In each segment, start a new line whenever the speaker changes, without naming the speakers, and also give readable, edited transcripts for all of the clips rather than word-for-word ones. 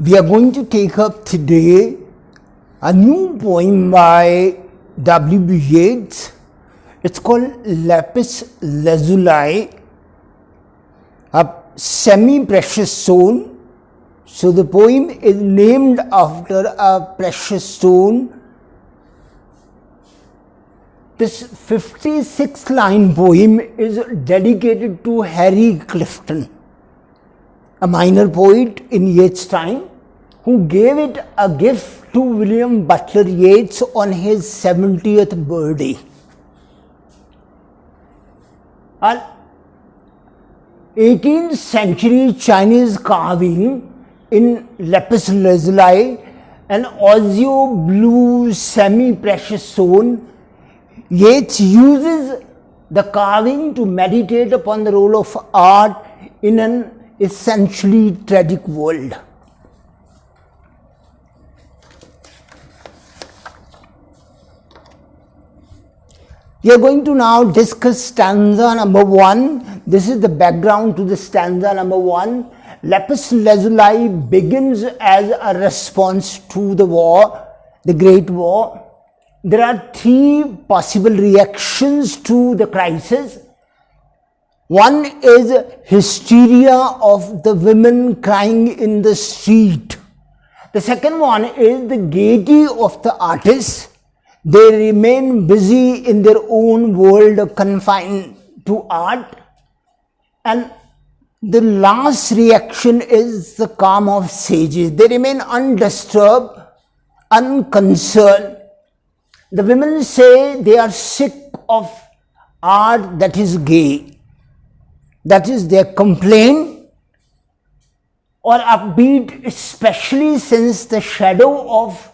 We are going to take up today a new poem by W. Yeats. It's called Lapis Lazuli, a semi-precious stone. So the poem is named after a precious stone. This 56-line poem is dedicated to Harry Clifton, a minor poet in Yeats' time, who gave it a gift to William Butler Yeats on his 70th birthday. An 18th century Chinese carving in Lapis Lazuli, an azure blue semi-precious stone, Yeats uses the carving to meditate upon the role of art in an essentially tragic world. We are going to now discuss stanza number 1. This is the background to the stanza number 1. Lapis Lazuli begins as a response to the war, the Great War. There are 3 possible reactions to the crisis. One is hysteria of the women crying in the street. The second one is the gaiety of the artists. They remain busy in their own world, confined to art. And the last reaction is the calm of sages. They remain undisturbed, unconcerned. The women say they are sick of art that is gay. That is their complaint or upbeat, especially since the shadow of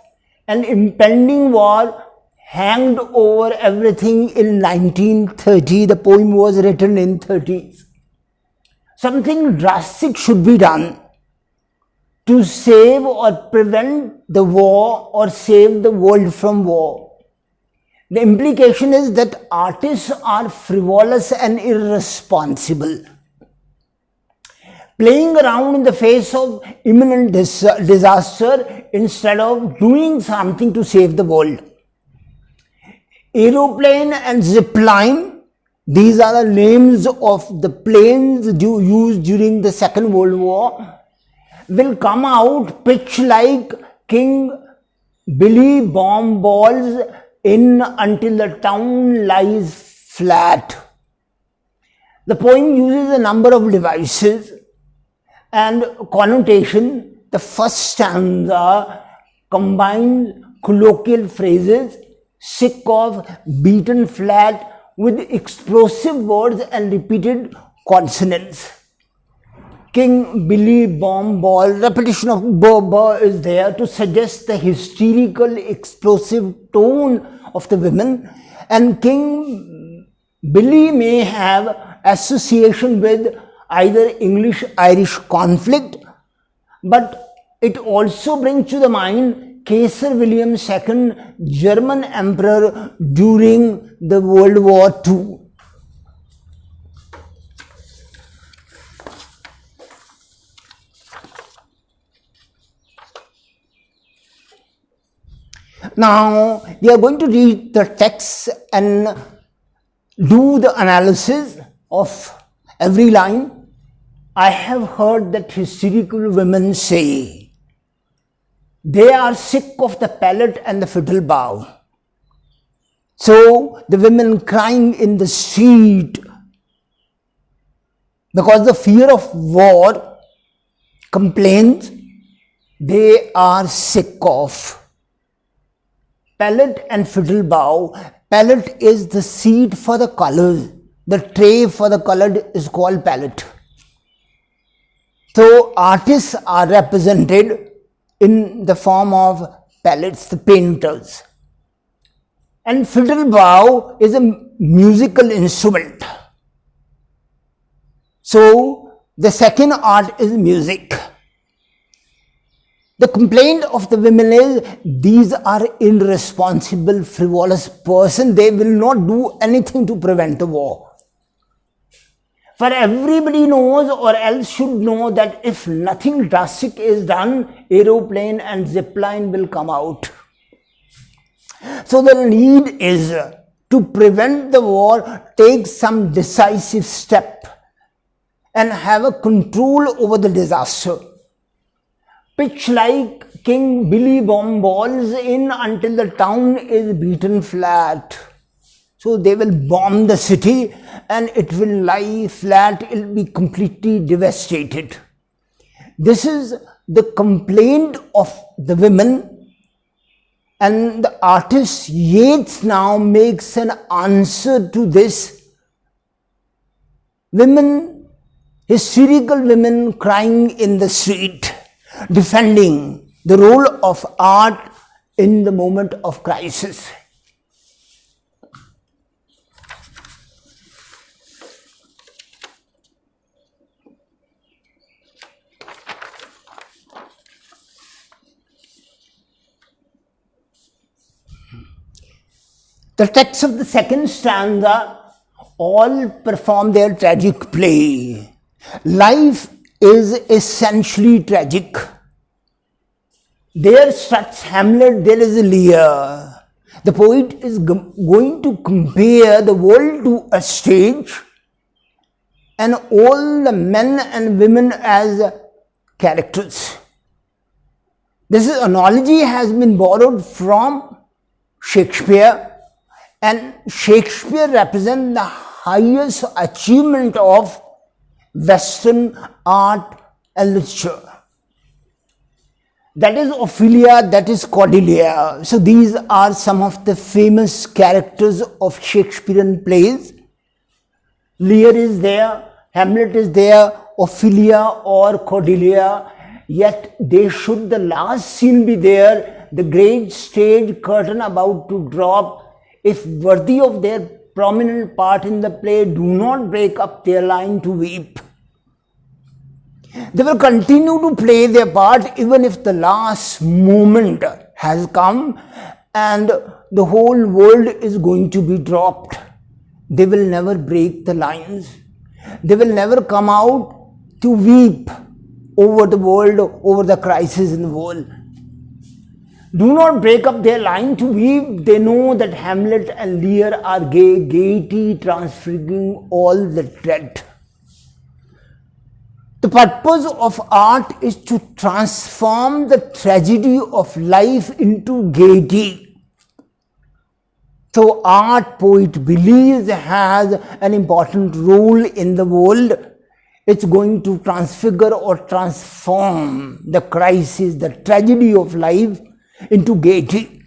an impending war hanged over everything in 1930. The poem was written in 30s. Something drastic should be done to save or prevent the war or save the world from war. The implication is that artists are frivolous and irresponsible, playing around in the face of imminent disaster instead of doing something to save the world. Aeroplane and zipline, these are the names of the planes used during the Second World War, will come out pitch like King Billy bomb balls in until the town lies flat. The poem uses a number of devices and connotation. The first stanza combines colloquial phrases, sick of, beaten flat, with explosive words and repeated consonants. King Billy bomb ball, repetition of b is there to suggest the hysterical, explosive tone of the women, and King Billy may have association with either English-Irish conflict, but it also brings to the mind Kaiser William II, German Emperor during the World War II. Now, we are going to read the text and do the analysis of every line. I have heard that hysterical women say they are sick of the pallet and the fiddle bow. So, the women crying in the street because the fear of war complains they are sick of. Palette and fiddle bow. Palette is the seat for the colors. The tray for the colored is called palette. So artists are represented in the form of palettes, the painters. And fiddle bow is a musical instrument. So the second art is music. The complaint of the women is these are irresponsible, frivolous persons. They will not do anything to prevent the war. For everybody knows or else should know that if nothing drastic is done, aeroplane and zipline will come out. So the need is to prevent the war, take some decisive step and have a control over the disaster. Pitch like King Billy bomb balls in until the town is beaten flat. So they will bomb the city and it will lie flat, it will be completely devastated. This is the complaint of the women, and the artist Yeats now makes an answer to this. Women, hysterical women crying in the street, defending the role of art in the moment of crisis. The text of the second stanza all perform their tragic play. Life is essentially tragic. There struts Hamlet, there is Lear. The poet is going to compare the world to a stage and all the men and women as characters. This analogy has been borrowed from Shakespeare, and Shakespeare represents the highest achievement of Western art and literature. That is Ophelia, that is Cordelia. So these are some of the famous characters of Shakespearean plays. Lear is there, Hamlet is there, Ophelia or Cordelia, yet they should the last scene be there, the great stage curtain about to drop. If worthy of their prominent part in the play, do not break up their line to weep. They will continue to play their part even if the last moment has come and the whole world is going to be dropped. They will never break the lines. They will never come out to weep over the world, over the crisis in the world. Do not break up their line to weep. They know that Hamlet and Lear are gay, gaiety transfiguring all the dread. The purpose of art is to transform the tragedy of life into gaiety. So art, poet believes, has an important role in the world. It's going to transfigure or transform the crisis, the tragedy of life into gaiety.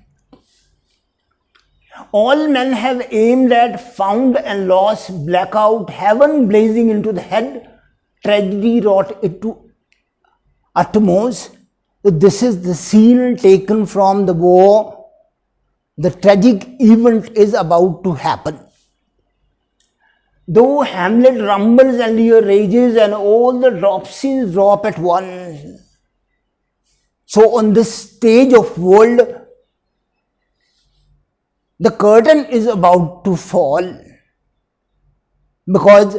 All men have aimed at, found and lost, blackout, heaven blazing into the head, tragedy wrought it to utmost. So this is the scene taken from the war. The tragic event is about to happen. Though Hamlet rumbles and Lear rages and all the drop scenes drop at once. So on this stage of world, the curtain is about to fall because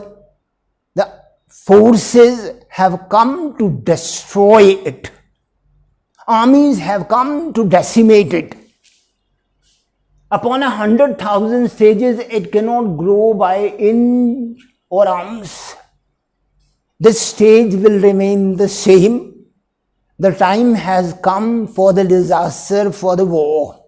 the forces have come to destroy it. Armies have come to decimate it. Upon 100,000 stages, it cannot grow by inch or ounce. This stage will remain the same. The time has come for the disaster, for the war.